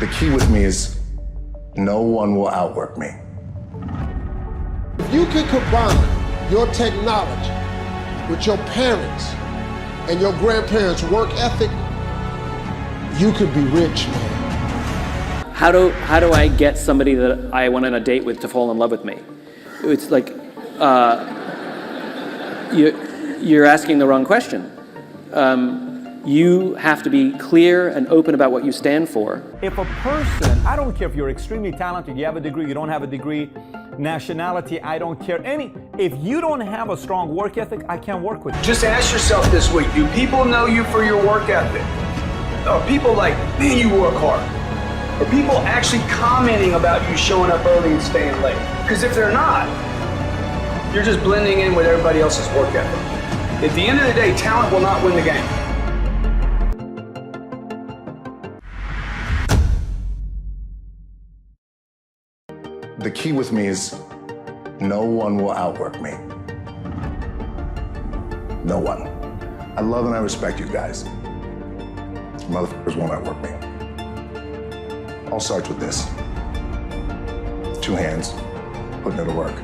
The key with me is no one will outwork me. If you can combine your technology with your parents and your grandparents' work ethic, you could be rich, man. How do I get somebody that I went on a date with to fall in love with me? It's like, you're asking the wrong question. You have to be clear and open about what you stand for. If a person, I don't care if you're extremely talented, you have a degree, you don't have a degree, nationality, I don't care. If you don't have a strong work ethic, I can't work with you. Just ask yourself this week, do people know you for your work ethic? Are people like, man, you work hard? Are people actually commenting about you showing up early and staying late? Because if they're not, you're just blending in with everybody else's work ethic. At the end of the day, talent will not win the game. The key with me is no one will outwork me. No one. I love and I respect you guys. Motherfuckers won't outwork me. All starts with this. 2 hands, putting it to work.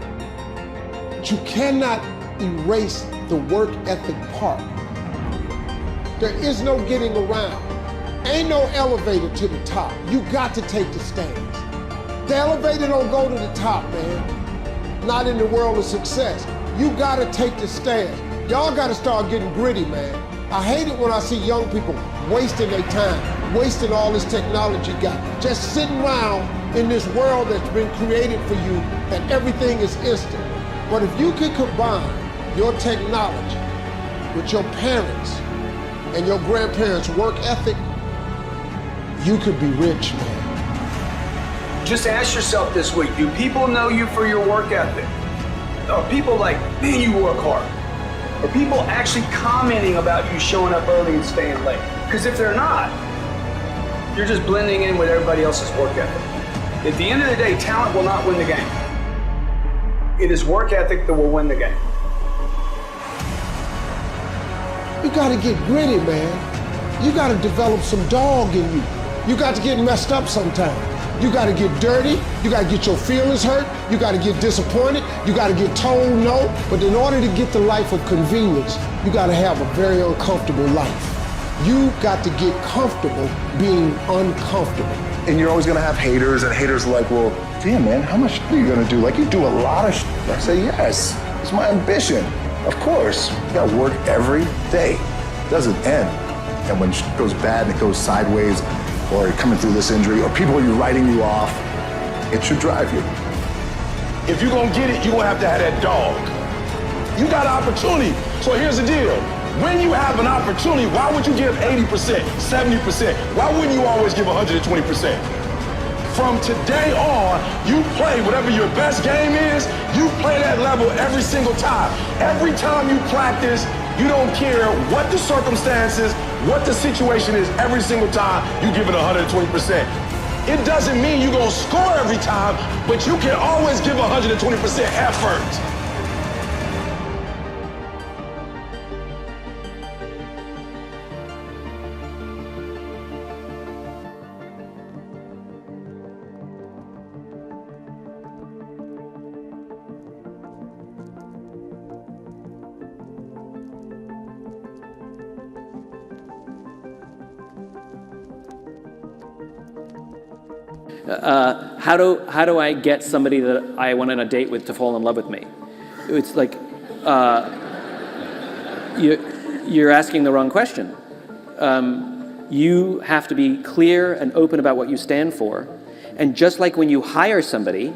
But you cannot erase the work ethic part. There is no getting around. Ain't no elevator to the top. You got to take the stairs. The elevator don't go to the top, man. Not in the world of success. You gotta take the stairs. Y'all gotta start getting gritty, man. I hate it when I see young people wasting their time, wasting all this technology got, just sitting around in this world that's been created for you and everything is instant. But if you can combine your technology with your parents and your grandparents' work ethic, you could be rich, man. Just ask yourself this week, do people know you for your work ethic? Are people like, man, you work hard? Are people actually commenting about you showing up early and staying late? Because if they're not, you're just blending in with everybody else's work ethic. At the end of the day, talent will not win the game. It is work ethic that will win the game. You gotta get gritty, man. You gotta develop some dog in you. You got to get messed up sometimes. You got to get dirty, you got to get your feelings hurt, you got to get disappointed, you got to get told no. But in order to get the life of convenience, you got to have a very uncomfortable life. You got to get comfortable being uncomfortable. And you're always gonna have haters, and haters are like, well, damn man, how much are you gonna do? Like, you do a lot of I say, yes, it's my ambition. Of course, you gotta work every day. It doesn't end. And when shit goes bad and it goes sideways, or you're coming through this injury, or people are writing you off, it should drive you. If you're gonna get it, you're gonna have to have that dog. You got an opportunity. So here's the deal. When you have an opportunity, why would you give 80%, 70%? Why wouldn't you always give 120%? From today on, you play whatever your best game is, you play that level every single time. Every time you practice, you don't care what the circumstances, what the situation is, every single time you give it 120%. It doesn't mean you're gonna score every time, but you can always give 120% effort. How do I get somebody that I went on a date with to fall in love with me? It's like, you're asking the wrong question. You have to be clear and open about what you stand for. And just like when you hire somebody,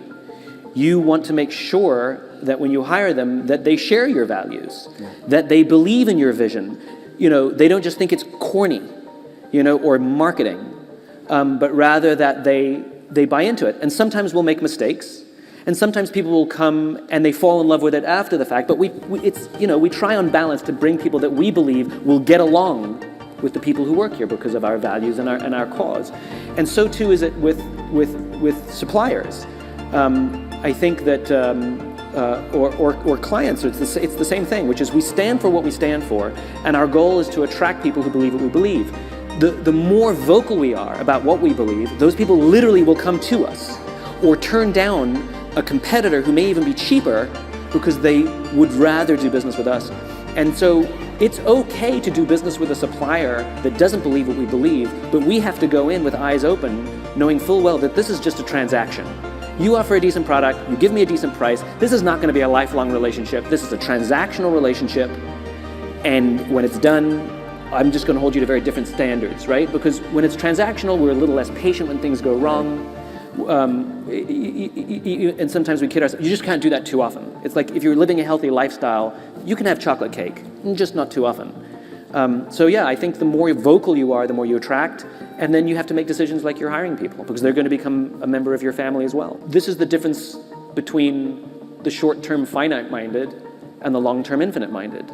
you want to make sure that when you hire them, that they share your values, that they believe in your vision. You know, they don't just think it's corny, you know, or marketing, but rather that they buy into it. And sometimes we'll make mistakes, and sometimes people will come and they fall in love with it after the fact, but we try on balance to bring people that we believe will get along with the people who work here because of our values and our cause. And so too is it with suppliers. I think that, or clients, it's the same thing, which is we stand for what we stand for, and our goal is to attract people who believe what we believe. the more vocal we are about what we believe, those people literally will come to us or turn down a competitor who may even be cheaper because they would rather do business with us. And so it's okay to do business with a supplier that doesn't believe what we believe, but we have to go in with eyes open, knowing full well that this is just a transaction. You offer a decent product, you give me a decent price. This is not going to be a lifelong relationship. This is a transactional relationship. And when it's done, I'm just going to hold you to very different standards, right? Because when it's transactional, we're a little less patient when things go wrong. And sometimes we kid ourselves. You just can't do that too often. It's like if you're living a healthy lifestyle, you can have chocolate cake, just not too often. So yeah, I think the more vocal you are, the more you attract. And then you have to make decisions like you're hiring people because they're going to become a member of your family as well. This is the difference between the short-term finite-minded and the long-term infinite-minded.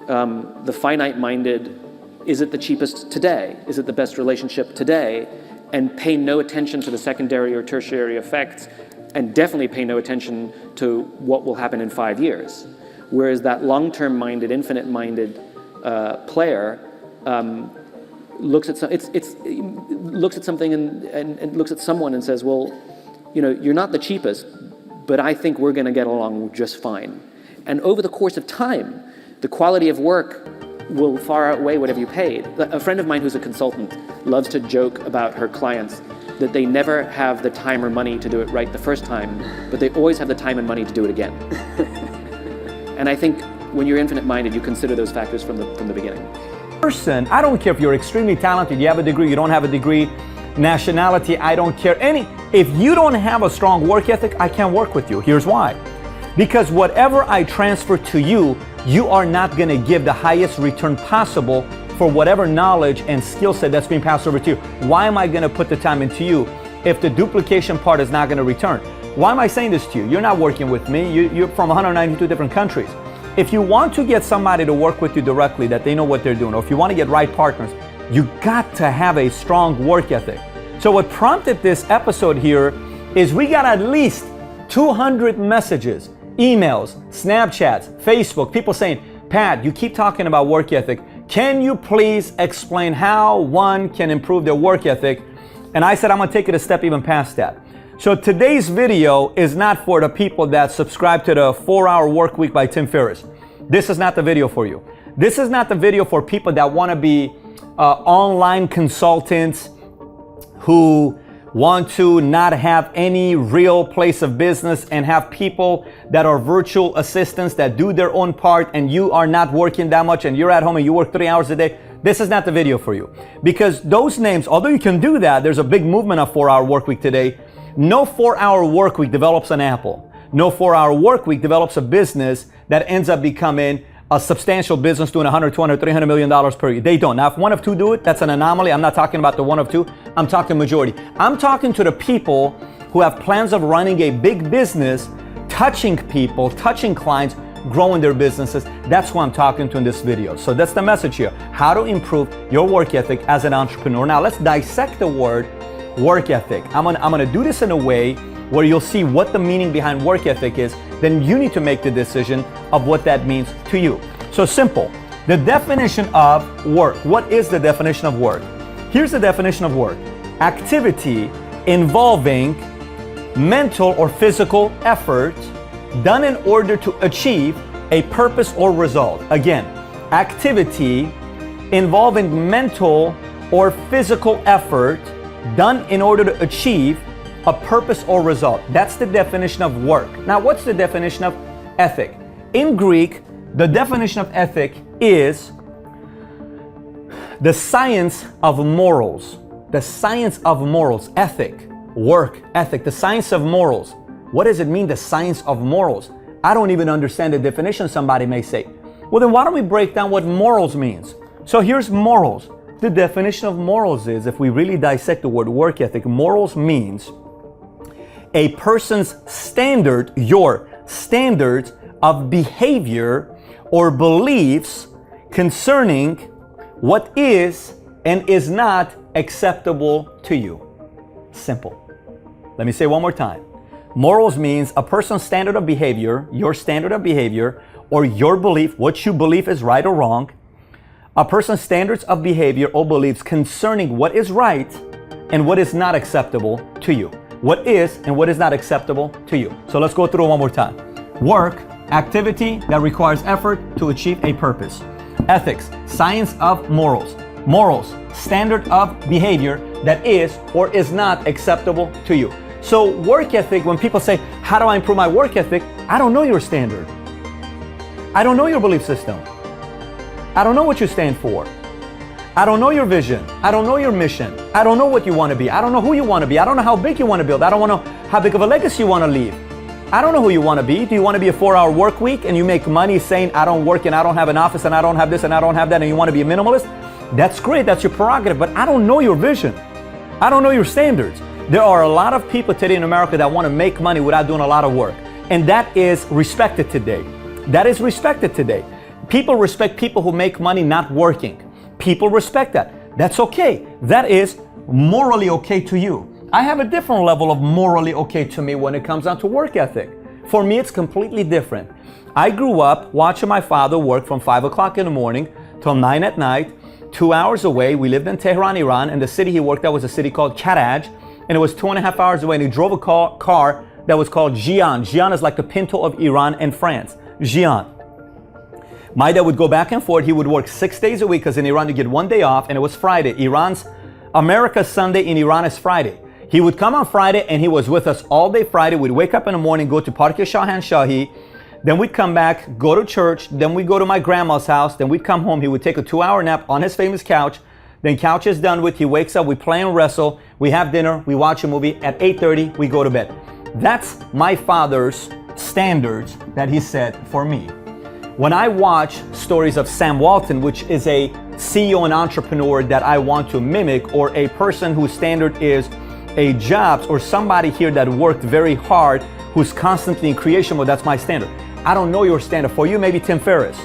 The finite-minded, is it the cheapest today? Is it the best relationship today? And pay no attention to the secondary or tertiary effects, and definitely pay no attention to what will happen in 5 years. Whereas that long-term minded, infinite-minded player looks at looks at something and looks at someone and says, well, you know, you're not the cheapest, but I think we're going to get along just fine. And over the course of time, the quality of work will far outweigh whatever you paid. A friend of mine who's a consultant loves to joke about her clients that they never have the time or money to do it right the first time, but they always have the time and money to do it again. And I think when you're infinite-minded, you consider those factors from the beginning. Person, I don't care if you're extremely talented, you have a degree, you don't have a degree, nationality, I don't care. If you don't have a strong work ethic, I can't work with you. Here's why. Because whatever I transfer to you, you are not going to give the highest return possible for whatever knowledge and skill set that's being passed over to you. Why am I going to put the time into you if the duplication part is not going to return? Why am I saying this to you? You're not working with me. You're from 192 different countries. If you want to get somebody to work with you directly, that they know what they're doing, or if you want to get right partners, you got to have a strong work ethic. So what prompted this episode here is we got at least 200 messages, emails, Snapchats, Facebook, people saying, Pat, you keep talking about work ethic. Can you please explain how one can improve their work ethic? And I said, I'm going to take it a step even past that. So today's video is not for the people that subscribe to the 4-Hour Work Week by Tim Ferriss. This is not the video for you. This is not the video for people that want to be online consultants who want to not have any real place of business and have people that are virtual assistants that do their own part, and you are not working that much and you're at home and you work 3 hours a day. This is not the video for you. Because those names, although you can do that, there's a big movement of 4-Hour Work Week today. No 4-Hour Work Week develops an Apple. No 4-Hour Work Week develops a business that ends up becoming a substantial business doing $100, $200, $300 million per year. They don't. Now, if one of two do it, that's an anomaly. I'm not talking about the one of two. I'm talking majority. I'm talking to the people who have plans of running a big business, touching people, touching clients, growing their businesses. That's who I'm talking to in this video. So that's the message here. How to improve your work ethic as an entrepreneur. Now, let's dissect the word work ethic. I'm gonna do this in a way where you'll see what the meaning behind work ethic is. Then you need to make the decision of what that means to you. So simple. The definition of work. What is the definition of work? Here's the definition of work. Activity involving mental or physical effort done in order to achieve a purpose or result. Again, activity involving mental or physical effort done in order to achieve a purpose or result. That's the definition of work. Now, what's the definition of ethic? In Greek, the definition of ethic is the science of morals. The science of morals. Ethic, work, ethic, the science of morals. What does it mean, the science of morals? I don't even understand the definition, somebody may say. Well, then why don't we break down what morals means? So here's morals. The definition of morals is, if we really dissect the word work ethic, morals means a person's standard, your standards of behavior or beliefs concerning what is and is not acceptable to you. Simple. Let me say one more time. Morals means a person's standard of behavior, your standard of behavior, or your belief, what you believe is right or wrong, A person's standards of behavior or beliefs concerning what is right and what is not acceptable to you. What is and what is not acceptable to you. So let's go through it one more time. Work, activity that requires effort to achieve a purpose. Ethics, science of morals. Morals, standard of behavior that is or is not acceptable to you. So work ethic, when people say, how do I improve my work ethic? I don't know your standard. I don't know your belief system. I don't know what you stand for. I don't know your vision. I don't know your mission. I don't know what you want to be. I don't know who you want to be. I don't know how big you want to build. I don't know how big of a legacy you want to leave. I don't know who you want to be. Do you want to be a 4-hour work week and you make money saying, I don't work and I don't have an office and I don't have this and I don't have that, and you want to be a minimalist? That's great. That's your prerogative. But I don't know your vision. I don't know your standards. There are a lot of people today in America that want to make money without doing a lot of work. And that is respected today. That is respected today. People respect people who make money not working. People respect that. That's okay. That is morally okay to you. I have a different level of morally okay to me when it comes down to work ethic. For me, it's completely different. I grew up watching my father work from 5 o'clock in the morning till 9 at night, 2 hours away. We lived in Tehran, Iran, and the city he worked at was a city called Karaj, and it was 2.5 hours away, and he drove a car that was called Jian. Jian is like the Pinto of Iran and France. Jian. My dad would go back and forth. He would work 6 days a week because in Iran you get 1 day off, and it was Friday. America's Sunday, in Iran is Friday. He would come on Friday and he was with us all day Friday. We'd wake up in the morning, go to Park Shahan Shahi, then we'd come back, go to church, then we'd go to my grandma's house, then we'd come home. He would take a 2-hour nap on his famous couch. Then couch is done with, he wakes up, we play and wrestle, we have dinner, we watch a movie. At 8:30, we go to bed. That's my father's standards that he set for me. When I watch stories of Sam Walton, which is a CEO and entrepreneur that I want to mimic, or a person whose standard is a Jobs, or somebody here that worked very hard, who's constantly in creation mode, that's my standard. I don't know your standard. For you, maybe Tim Ferriss.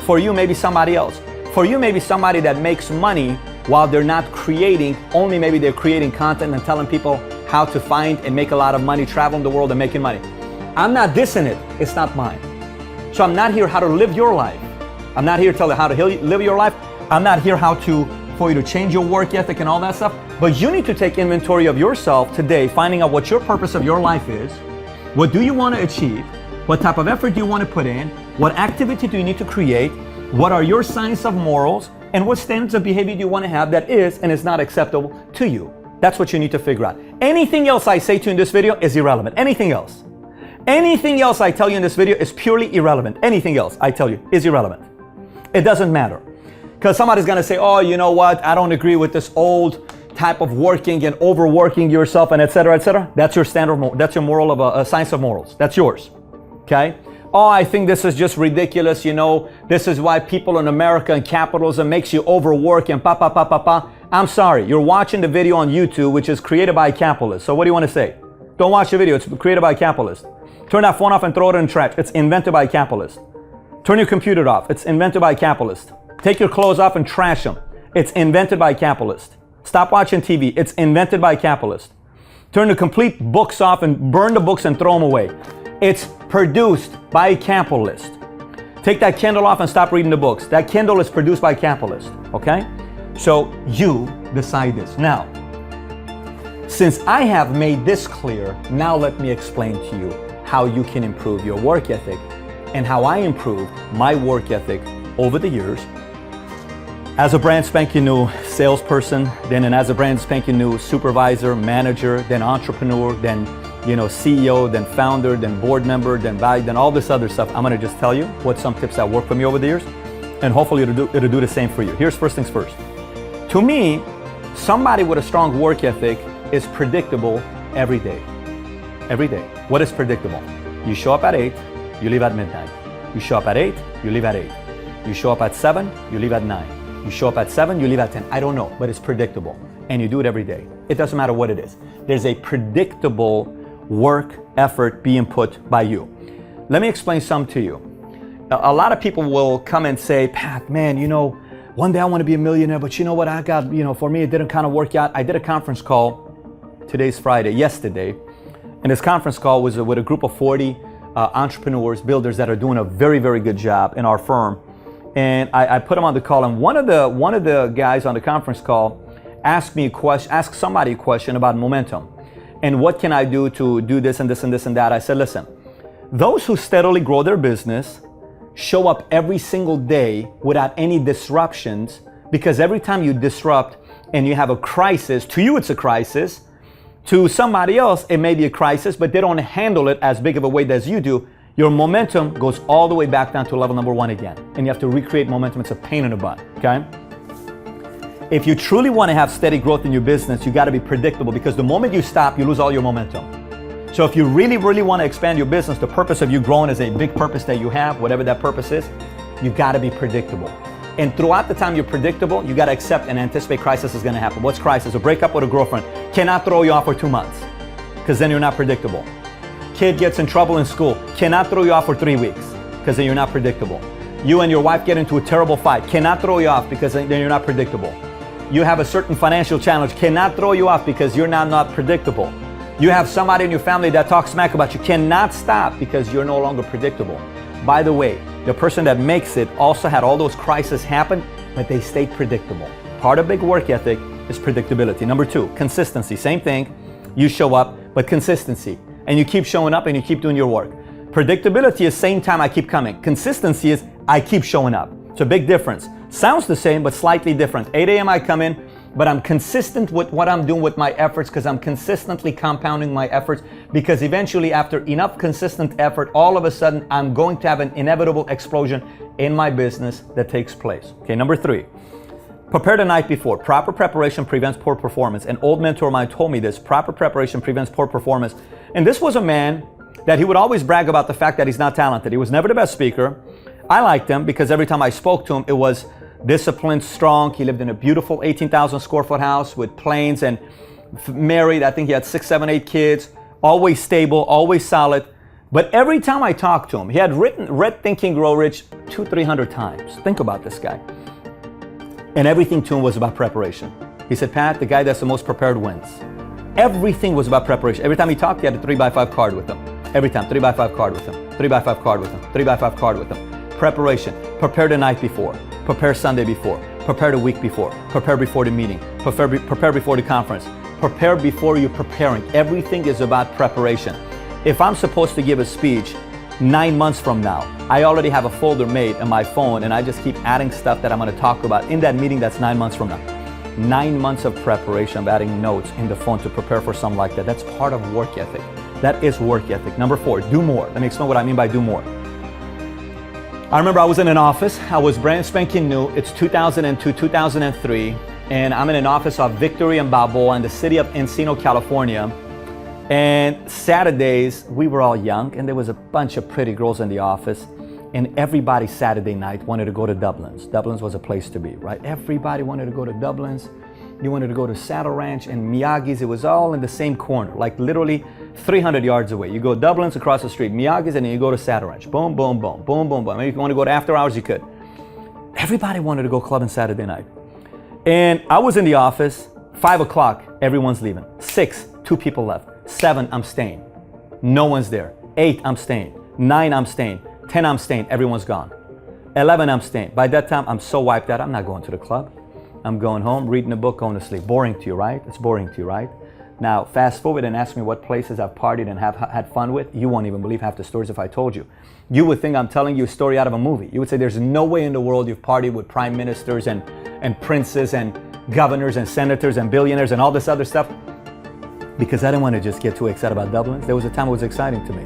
For you, maybe somebody else. For you, maybe somebody that makes money while they're not creating, only maybe they're creating content and telling people how to find and make a lot of money, traveling the world and making money. I'm not dissing it. It's not mine. So I'm not here how to live your life. I'm not here to tell you how to live your life. I'm not here for you to change your work ethic and all that stuff. But you need to take inventory of yourself today, finding out what your purpose of your life is. What do you want to achieve? What type of effort do you want to put in? What activity do you need to create? What are your signs of morals? And what standards of behavior do you want to have that is and is not acceptable to you? That's what you need to figure out. Anything else I say to you in this video is irrelevant. Anything else. Anything else I tell you in this video is purely irrelevant. Anything else I tell you is irrelevant. It doesn't matter. Because somebody's going to say, oh, you know what? I don't agree with this old type of working and overworking yourself and etc., etc. That's your standard. That's your moral of a science of morals. That's yours. Okay? Oh, I think this is just ridiculous. You know, this is why people in America and capitalism makes you overwork and pa pa pa pa pa. I'm sorry. You're watching the video on YouTube, which is created by a capitalist. So what do you want to say? Don't watch the video. It's created by a capitalist. Turn that phone off and throw it in the trash. It's invented by a capitalist. Turn your computer off. It's invented by a capitalist. Take your clothes off and trash them. It's invented by a capitalist. Stop watching TV. It's invented by a capitalist. Turn the complete books off and burn the books and throw them away. It's produced by a capitalist. Take that Kindle off and stop reading the books. That Kindle is produced by a capitalist. Okay? So you decide this. Now, since I have made this clear, now let me explain to you how you can improve your work ethic and how I improved my work ethic over the years as a brand spanking new salesperson, then as a brand spanking new supervisor, manager, then entrepreneur, then CEO, then founder, then board member, then all this other stuff. I'm going to just tell you what some tips that worked for me over the years, and hopefully it'll do the same for you. Here's first things first. To me, somebody with a strong work ethic is predictable every day. Every day. What is predictable? You show up at 8, you leave at midnight. You show up at 8, you leave at 8. You show up at 7, you leave at 9. You show up at 7, you leave at 10. I don't know, but it's predictable. And you do it every day. It doesn't matter what it is. There's a predictable work effort being put by you. Let me explain something to you. A lot of people will come and say, Pat, man, one day I want to be a millionaire, but you know what I got, for me, it didn't kind of work out. I did a conference call, today's Friday, yesterday, and this conference call was with a group of 40 entrepreneurs, builders that are doing a very, very good job in our firm. and I put him on the call, and one of the guys on the conference call asked somebody a question about momentum. And what can I do to do this and this and this and that? I said, listen, those who steadily grow their business show up every single day without any disruptions, because every time you disrupt and you have a crisis, to you it's a crisis, to somebody else it may be a crisis, but they don't handle it as big of a weight as you do. Your momentum goes all the way back down to level number 1 again. And you have to recreate momentum. It's a pain in the butt, okay? If you truly want to have steady growth in your business, you got to be predictable, because the moment you stop, you lose all your momentum. So if you really, really want to expand your business, the purpose of you growing is a big purpose that you have, whatever that purpose is, you got to be predictable. And throughout the time you're predictable, you got to accept and anticipate crisis is going to happen. What's crisis? A breakup with a girlfriend cannot throw you off for 2 months, because then you're not predictable. Kid gets in trouble in school, cannot throw you off for 3 weeks, because then you're not predictable. You and your wife get into a terrible fight, cannot throw you off, because then you're not predictable. You have a certain financial challenge, cannot throw you off, because you're now not predictable. You have somebody in your family that talks smack about you, cannot stop, because you're no longer predictable. By the way, the person that makes it also had all those crises happen, but they stayed predictable. Part of big work ethic is predictability. Number 2, consistency. Same thing. You show up, but consistency. And you keep showing up and you keep doing your work. Predictability is same time I keep coming. Consistency is I keep showing up. It's a big difference. Sounds the same, but slightly different. 8 a.m. I come in, but I'm consistent with what I'm doing with my efforts, because I'm consistently compounding my efforts, because eventually after enough consistent effort, all of a sudden I'm going to have an inevitable explosion in my business that takes place. Okay, number 3, prepare the night before. Proper preparation prevents poor performance. An old mentor of mine told me this: proper preparation prevents poor performance. And this was a man that he would always brag about the fact that he's not talented. He was never the best speaker. I liked him because every time I spoke to him, it was disciplined, strong. He lived in a beautiful 18,000 square foot house with planes, and married. I think he had 6, 7, 8 kids. Always stable, always solid. But every time I talked to him, he had read Think and Grow Rich 200-300 times. Think about this guy. And everything to him was about preparation. He said, Pat, the guy that's the most prepared wins. Everything was about preparation. Every time he talked, he had a 3x5 card with him. Every time, 3x5 card with him, 3x5 card with him, 3x5 card with him. Preparation. Prepare the night before. Prepare Sunday before. Prepare the week before. Prepare before the meeting. Prepare before the conference. Prepare before you're preparing. Everything is about preparation. If I'm supposed to give a speech 9 months from now, I already have a folder made on my phone, and I just keep adding stuff that I'm going to talk about in that meeting that's 9 months from now. 9 months of preparation of adding notes in the phone to prepare for something like that. That's part of work ethic. That is work ethic. Number 4, do more. Let me explain what I mean by do more. I remember I was in an office. I was brand spanking new. It's 2002, 2003. And I'm in an office of Victory and Balboa in the city of Encino, California. And Saturdays, we were all young, and there was a bunch of pretty girls in the office. And everybody Saturday night wanted to go to Dublin's. Dublin's was a place to be, right? Everybody wanted to go to Dublin's. You wanted to go to Saddle Ranch and Miyagi's. It was all in the same corner, like literally 300 yards away. You go Dublin's across the street, Miyagi's, and then you go to Saddle Ranch. Boom, boom, boom, boom, boom, boom. Maybe if you want to go to after hours, you could. Everybody wanted to go clubbing Saturday night. And I was in the office, 5 o'clock, everyone's leaving. 6, 2 people left. 7, I'm staying. No one's there. 8, I'm staying. 9, I'm staying. 10, I'm staying. Everyone's gone. 11, I'm staying. By that time, I'm so wiped out, I'm not going to the club. I'm going home, reading a book, going to sleep. Boring to you, right? It's boring to you, right? Now, fast forward and ask me what places I've partied and have had fun with. You won't even believe half the stories if I told you. You would think I'm telling you a story out of a movie. You would say there's no way in the world you've partied with prime ministers and princes and governors and senators and billionaires and all this other stuff. Because I didn't want to just get too excited about Dublin. There was a time it was exciting to me.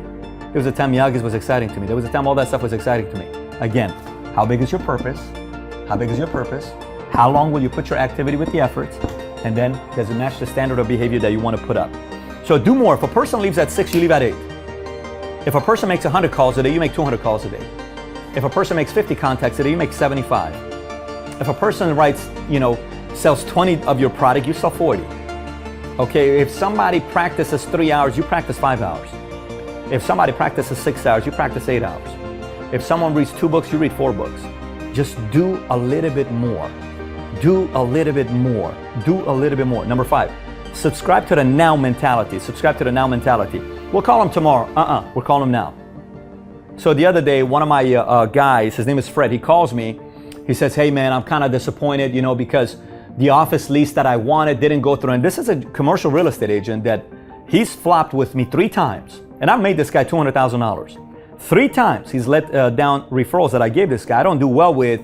There was a time Miyagi's was exciting to me. There was a time all that stuff was exciting to me. Again, how big is your purpose? How big is your purpose? How long will you put your activity with the efforts? And then does it match the standard of behavior that you want to put up? So do more. If a person leaves at 6, you leave at 8. If a person makes 100 calls a day, you make 200 calls a day. If a person makes 50 contacts a day, you make 75. If a person writes, sells 20 of your product, you sell 40. Okay, if somebody practices 3 hours, you practice 5 hours. If somebody practices 6 hours, you practice 8 hours. If someone reads 2 books, you read 4 books. Just do a little bit more. Do a little bit more. Do a little bit more. Number 5, subscribe to the now mentality. Subscribe to the now mentality. We'll call him tomorrow. We're calling him now. So the other day, one of my guys, his name is Fred, he calls me He says, hey man, I'm kind of disappointed, because the office lease that I wanted didn't go through. And this is a commercial real estate agent that he's flopped with me 3 times. And I made this guy $200,000. 3 times he's let down referrals that I gave this guy. I don't do well with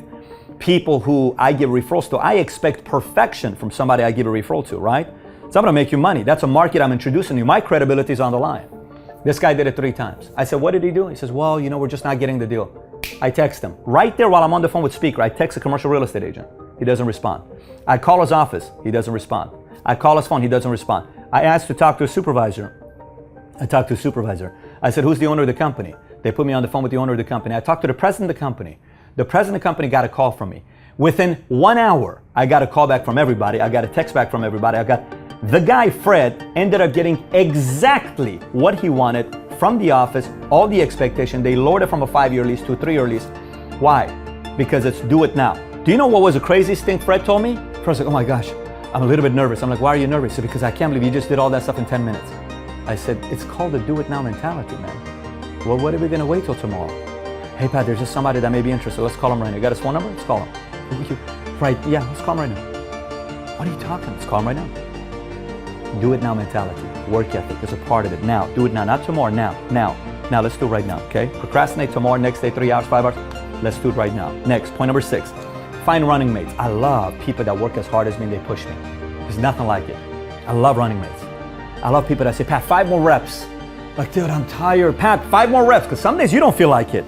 people who I give referrals to. I expect perfection from somebody I give a referral to, right? So I'm gonna make you money. That's a market I'm introducing you. My credibility is on the line. This guy did it 3 times. I said, what did he do? He says, well, we're just not getting the deal. I text him. Right there while I'm on the phone with speaker, I text a commercial real estate agent. He doesn't respond. I call his office. He doesn't respond. I call his phone. He doesn't respond. I asked to talk to a supervisor. I talked to a supervisor. I said, who's the owner of the company? They put me on the phone with the owner of the company. I talked to the president of the company. The president of the company got a call from me. Within 1 hour, I got a call back from everybody. I got a text back from everybody. The guy, Fred, ended up getting exactly what he wanted from the office, all the expectation. They lowered it from a 5-year lease to a 3-year lease. Why? Because it's do it now. Do you know what was the craziest thing Fred told me? Fred was like, oh my gosh, I'm a little bit nervous. I'm like, why are you nervous? He said, because I can't believe you just did all that stuff in 10 minutes. I said, it's called the do it now mentality, man. Well, what are we going to wait till tomorrow? Hey, Pat, there's just somebody that may be interested. Let's call him right now. You got his phone number? Let's call him. Right, yeah, let's call him right now. What are you talking? Let's call him right now. Do it now mentality. Work ethic is a part of it. Now, do it now, not tomorrow, now. Now, let's do it right now, okay? Procrastinate tomorrow, next day, 3 hours, 5 hours. Let's do it right now. Next, point number 6. Find running mates. I love people that work as hard as me and they push me. There's nothing like it. I love running mates. I love people that say, Pat, 5 more reps. Like, dude, I'm tired. Pat, 5 more reps, because some days you don't feel like it.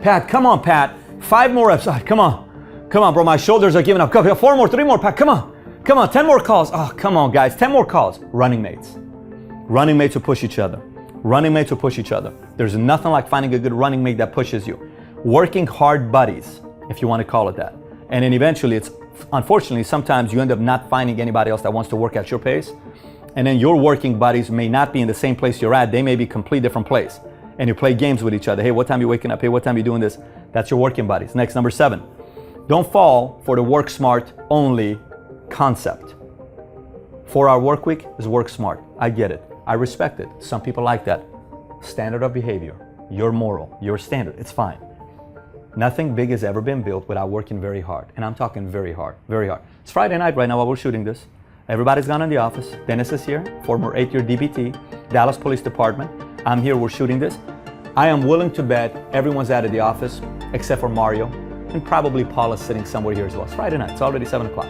Pat, come on, Pat. 5 more reps. Oh, come on. Come on, bro. My shoulders are giving up. Go, 4 more, 3 more, Pat. Come on. Come on, 10 more calls. Oh, come on, guys. 10 more calls. Running mates. Running mates will push each other. Running mates will push each other. There's nothing like finding a good running mate that pushes you. Working hard buddies, if you want to call it that. And then eventually, unfortunately, sometimes you end up not finding anybody else that wants to work at your pace. And then your working buddies may not be in the same place you're at. They may be a complete different place. And you play games with each other. Hey, what time you waking up? Hey, what time you doing this? That's your working buddies. Next, number 7. Don't fall for the work smart only concept. 4-hour work week is work smart. I get it. I respect it. Some people like that. Standard of behavior. Your moral. Your standard. It's fine. Nothing big has ever been built without working very hard. And I'm talking very hard. Very hard. It's Friday night right now while we're shooting this. Everybody's gone in the office. Dennis is here, former 8-year DBT, Dallas Police Department. I'm here, we're shooting this. I am willing to bet everyone's out of the office except for Mario, and probably Paul is sitting somewhere here as well. It's Friday night, it's already 7 o'clock.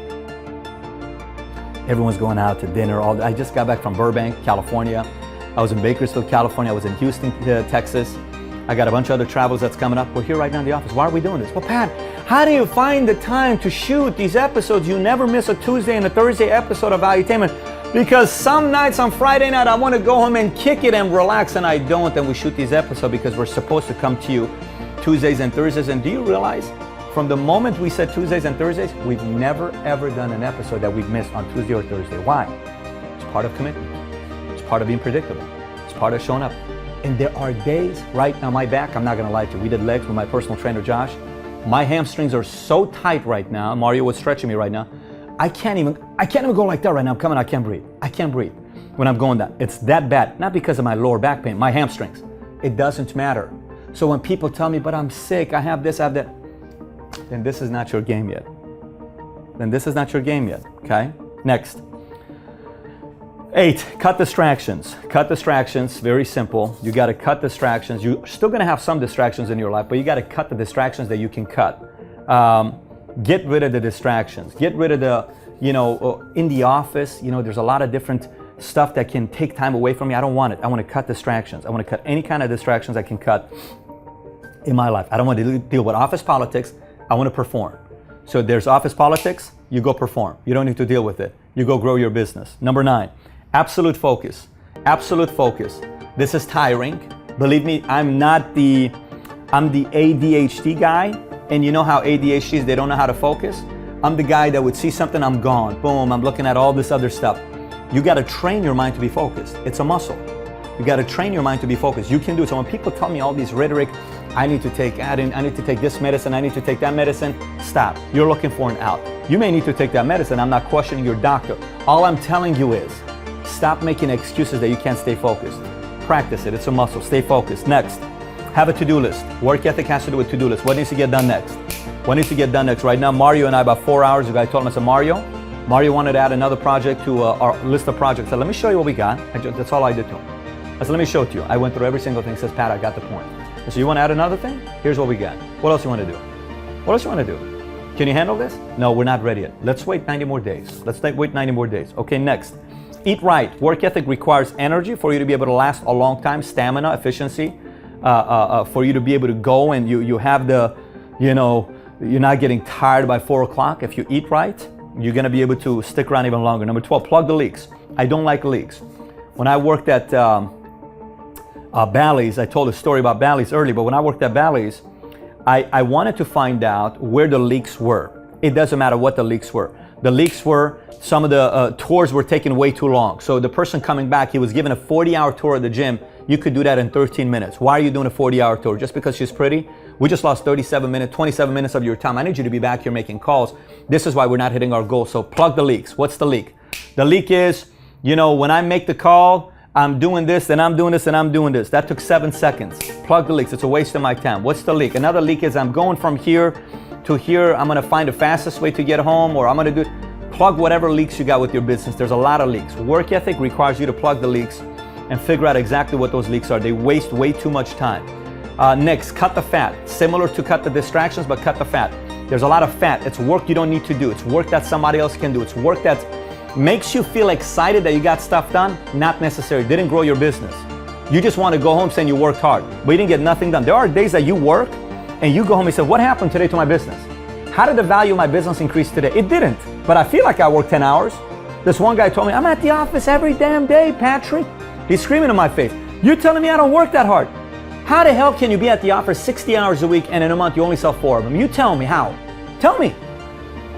Everyone's going out to dinner. I just got back from Burbank, California. I was in Bakersfield, California. I was in Houston, Texas. I got a bunch of other travels that's coming up. We're here right now in the office. Why are we doing this? Well, Pat, how do you find the time to shoot these episodes? You never miss a Tuesday and a Thursday episode of Valuetainment. Because some nights on Friday night, I want to go home and kick it and relax, and I don't. And we shoot these episodes because we're supposed to come to you Tuesdays and Thursdays. And do you realize, from the moment we said Tuesdays and Thursdays, we've never ever done an episode that we've missed on Tuesday or Thursday. Why? It's part of commitment. It's part of being predictable. It's part of showing up. And there are days, right now, my back, I'm not going to lie to you. We did legs with my personal trainer, Josh. My hamstrings are so tight right now. Mario was stretching me right now. I can't even go like that right now. I'm coming, I can't breathe. I can't breathe when I'm going down. It's that bad. Not because of my lower back pain, my hamstrings. It doesn't matter. So when people tell me, but I'm sick, I have this, I have that, then this is not your game yet. Then this is not your game yet, okay? Next. 8, cut distractions. Cut distractions, very simple. You got to cut distractions. You're still going to have some distractions in your life, but you got to cut the distractions that you can cut. Get rid of the distractions. Get rid of the, in the office, there's a lot of different stuff that can take time away from me. I don't want it. I want to cut distractions. I want to cut any kind of distractions I can cut in my life. I don't want to deal with office politics. I want to perform. So there's office politics, you go perform. You don't need to deal with it. You go grow your business. Number 9. Absolute focus. Absolute focus. This is tiring. Believe me, I'm the ADHD guy. And you know how ADHDs, they don't know how to focus? I'm the guy that would see something, I'm gone. Boom, I'm looking at all this other stuff. You got to train your mind to be focused. It's a muscle. You got to train your mind to be focused. You can do it. So when people tell me all these rhetoric, I need to take Adin, I need to take this medicine, I need to take that medicine, stop. You're looking for an out. You may need to take that medicine. I'm not questioning your doctor. All I'm telling you is, stop making excuses that you can't stay focused. Practice it. It's a muscle. Stay focused. Next, have a to-do list. Work ethic has to do with to-do list. What needs to get done next? What needs to get done next? Right now, Mario and I, about 4 hours ago, I told him, I said, Mario wanted to add another project to our list of projects. I said, let me show you what we got. That's all I did to him. I said, let me show it to you. I went through every single thing. He says, Pat, I got the point. I said, you want to add another thing? Here's what we got. What else you want to do? What else you want to do? Can you handle this? No, we're not ready yet. Let's wait 90 more days. Wait 90 more days. Okay, next. Eat right. Work ethic requires energy for you to be able to last a long time, stamina, efficiency, for you to be able to go and you have the, you're not getting tired by 4 o'clock. If you eat right, you're going to be able to stick around even longer. Number 12, plug the leaks. I don't like leaks. When I worked at Bally's, I told a story about Bally's earlier, but when I worked at Bally's, I wanted to find out where the leaks were. It doesn't matter what the leaks were. The leaks were, some of the tours were taking way too long. So the person coming back, he was given a 40-hour tour of the gym. You could do that in 13 minutes. Why are you doing a 40-hour tour? Just because she's pretty? We just lost 27 minutes of your time. I need you to be back here making calls. This is why we're not hitting our goal. So plug the leaks. What's the leak? The leak is, when I make the call, I'm doing this, then I'm doing this, and I'm doing this. That took 7 seconds. Plug the leaks. It's a waste of my time. What's the leak? Another leak is I'm going from here to here. I'm going to find the fastest way to get home, or I'm going to do... Plug whatever leaks you got with your business. There's a lot of leaks. Work ethic requires you to plug the leaks and figure out exactly what those leaks are. They waste way too much time. Next, cut the fat. Similar to cut the distractions, but cut the fat. There's a lot of fat. It's work you don't need to do. It's work that somebody else can do. It's work that makes you feel excited that you got stuff done. Not necessary. Didn't grow your business. You just want to go home saying you worked hard, but you didn't get nothing done. There are days that you work and you go home and say, what happened today to my business? How did the value of my business increase today? It didn't, but I feel like I worked 10 hours. This one guy told me, I'm at the office every damn day, Patrick. He's screaming in my face. You're telling me I don't work that hard. How the hell can you be at the office 60 hours a week and in a month you only sell 4 of them? You tell me how. Tell me.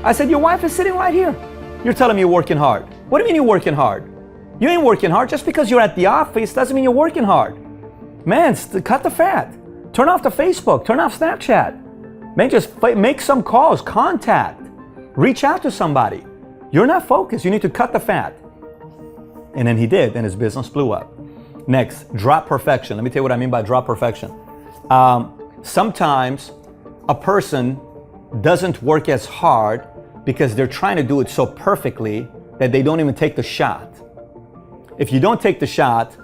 I said, your wife is sitting right here. You're telling me you're working hard. What do you mean you're working hard? You ain't working hard. Just because you're at the office doesn't mean you're working hard. Man, cut the fat. Turn off the Facebook. Turn off Snapchat. Man, just make some calls. Contact. Reach out to somebody. You're not focused. You need to cut the fat. And then he did, and his business blew up. Next, drop perfection. Let me tell you what I mean by drop perfection. Sometimes a person doesn't work as hard because they're trying to do it so perfectly that they don't even take the shot. If you don't take the shot,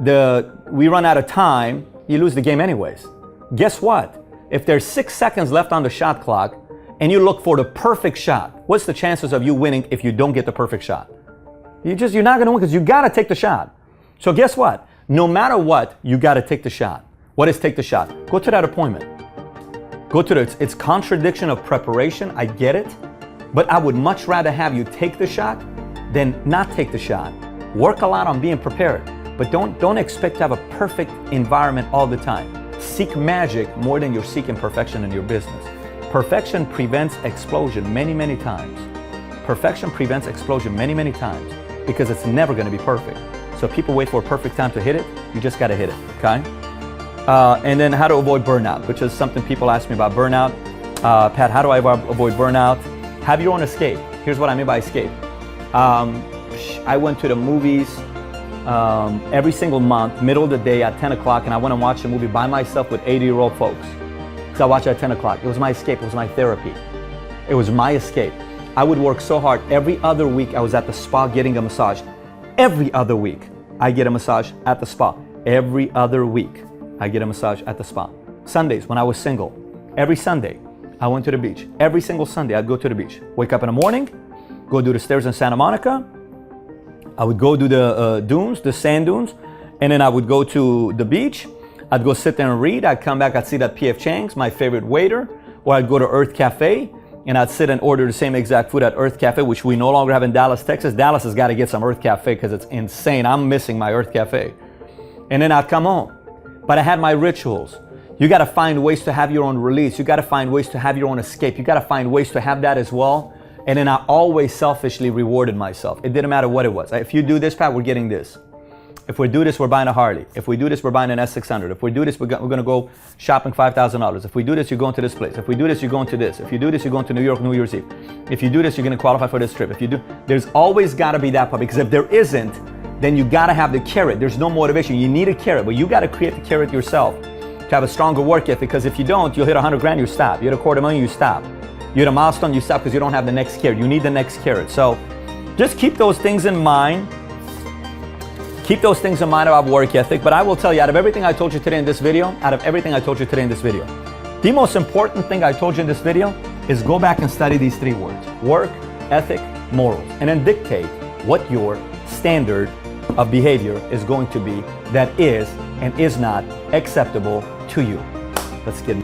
we run out of time, you lose the game anyways. Guess what? If there's 6 seconds left on the shot clock and you look for the perfect shot, what's the chances of you winning if you don't get the perfect shot? You're not gonna win because you gotta take the shot. So guess what? No matter what, you gotta take the shot. What is take the shot? Go to that appointment. It's contradiction of preparation, I get it, but I would much rather have you take the shot than not take the shot. Work a lot on being prepared, but don't expect to have a perfect environment all the time. Seek magic more than you're seeking perfection in your business. Perfection prevents explosion many, many times. Perfection prevents explosion many, many times because it's never going to be perfect. So people wait for a perfect time to hit it. You just got to hit it, okay? And then how to avoid burnout, which is something people ask me about burnout. Pat, how do I avoid burnout? Have your own escape. Here's what I mean by escape. I went to the movies every single month, middle of the day at 10 o'clock, and I went and watched a movie by myself with 80-year-old folks. Because I watched it at 10 o'clock. It was my escape. It was my therapy. It was my escape. I would work so hard. Every other week, I was at the spa getting a massage. Every other week, I get a massage at the spa. Every other week, I get a massage at the spa. Sundays, when I was single, every Sunday, I went to the beach. Every single Sunday, I'd go to the beach. Wake up in the morning, go do the stairs in Santa Monica. I would go do the dunes, the sand dunes, and then I would go to the beach. I'd go sit there and read. I'd come back, I'd sit at P.F. Chang's, my favorite waiter, or I'd go to Earth Cafe, and I'd sit and order the same exact food at Earth Cafe, which we no longer have in Dallas, Texas. Dallas has got to get some Earth Cafe because it's insane. I'm missing my Earth Cafe. And then I'd come home. But I had my rituals. You got to find ways to have your own release. You got to find ways to have your own escape. You got to find ways to have that as well. And then I always selfishly rewarded myself. It didn't matter what it was. If you do this, Pat, we're getting this. If we do this, we're buying a Harley. If we do this, we're buying an S600. If we do this, we're going to go shopping $5,000. If we do this, you're going to this place. If we do this, you're going to this. If you do this, you're going to New York, New Year's Eve. If you do this, you're going to qualify for this trip. If you do, there's always got to be that part, because if there isn't, then you got to have the carrot. There's no motivation. You need a carrot, but you got to create the carrot yourself to to have a stronger work ethic, because if you don't, you'll hit 100 grand, you stop. You hit $250,000, you stop. You hit a milestone, you stop because you don't have the next carrot. You need the next carrot. So just keep those things in mind. Keep those things in mind about work ethic. But I will tell you, out of everything I told you today in this video, the most important thing I told you in this video is go back and study these 3 words: work, ethic, morals, and then dictate what your standard of behavior is going to be that is and is not acceptable to you. Let's get